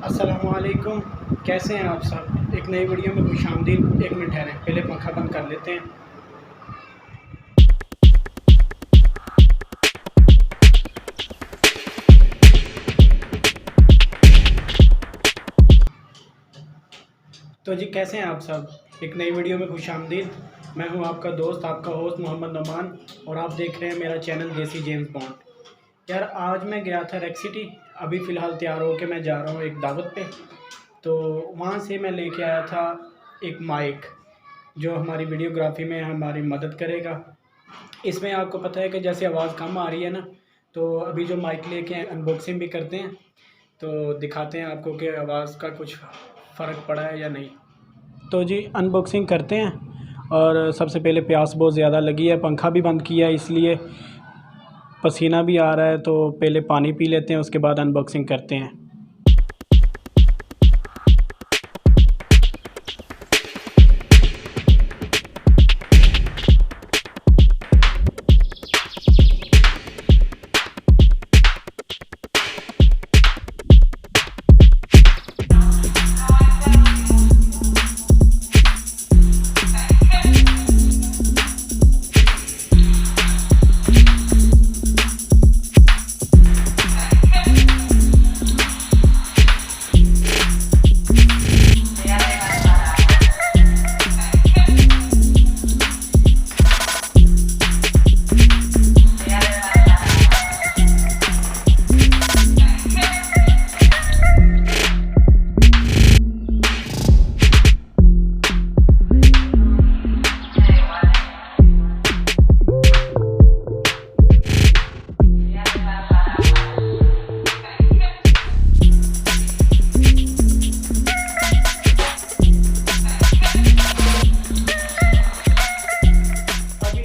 अस्सलामुअलैकुम। कैसे हैं आप सब। एक नई वीडियो में खुशामदीद। एक मिनट ठहरें, पहले पंखा बंद कर लेते हैं। तो जी कैसे हैं आप सब। एक नई वीडियो में खुशामदीद। मैं हूं आपका दोस्त, आपका होस्ट मोहम्मद नमान, और आप देख रहे हैं मेरा चैनल देसी जेम्स बॉन्ड। यार आज मैं गया था रेक सिटी। अभी फ़िलहाल तैयार होकर मैं जा रहा हूँ एक दावत पे। तो वहाँ से मैं लेके आया था एक माइक जो हमारी वीडियोग्राफी में हमारी मदद करेगा। इसमें आपको पता है कि जैसे आवाज़ कम आ रही है ना, तो अभी जो माइक लेके अनबॉक्सिंग भी करते हैं तो दिखाते हैं आपको कि आवाज़ का कुछ फ़र्क पड़ा है या नहीं। तो जी अनबॉक्सिंग करते हैं। और सबसे पहले प्यास बहुत ज़्यादा लगी है, पंखा भी बंद किया है इसलिए पसीना भी आ रहा है, तो पहले पानी पी लेते हैं, उसके बाद अनबॉक्सिंग करते हैं।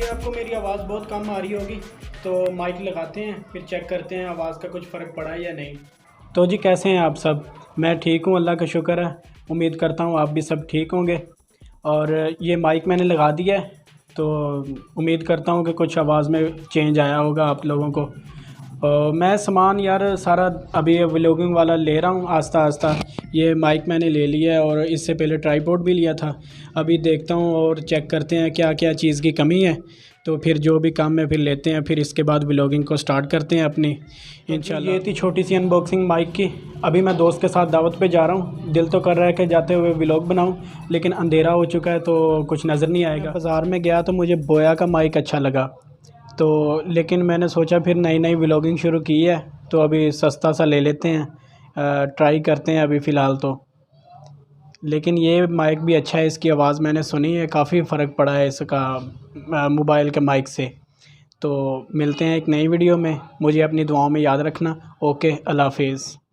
आपको मेरी आवाज़ बहुत कम आ रही होगी, तो माइक लगाते हैं, फिर चेक करते हैं आवाज़ का कुछ फ़र्क पड़ा है या नहीं। तो जी कैसे हैं आप सब। मैं ठीक हूँ, अल्लाह का शुक्र है। उम्मीद करता हूँ आप भी सब ठीक होंगे। और ये माइक मैंने लगा दिया है, तो उम्मीद करता हूँ कि कुछ आवाज़ में चेंज आया होगा आप लोगों को। मैं सामान यार सारा अभी व्लॉगिंग वाला ले रहा हूँ आस्ता आस्ता। ये माइक मैंने ले लिया है और इससे पहले ट्राइपॉड भी लिया था। अभी देखता हूँ और चेक करते हैं क्या क्या चीज़ की कमी है, तो फिर जो भी काम है फिर लेते हैं, फिर इसके बाद व्लॉगिंग को स्टार्ट करते हैं अपनी इंशाल्लाह। ये थी छोटी सी अनबॉक्सिंग माइक की। अभी मैं दोस्त के साथ दावत पे जा रहा हूँ। दिल तो कर रहा है कि जाते हुए व्लॉग बनाऊँ, लेकिन अंधेरा हो चुका है तो कुछ नज़र नहीं आएगा। बाज़ार में गया तो मुझे बोया का माइक अच्छा लगा, तो लेकिन मैंने सोचा फिर नई नई व्लॉगिंग शुरू की है तो अभी सस्ता सा ले लेते हैं, ट्राई करते हैं अभी फ़िलहाल तो। लेकिन ये माइक भी अच्छा है, इसकी आवाज़ मैंने सुनी है, काफ़ी फ़र्क पड़ा है इसका मोबाइल के माइक से। तो मिलते हैं एक नई वीडियो में। मुझे अपनी दुआओं में याद रखना। ओके, अल्लाह हाफ़िज़।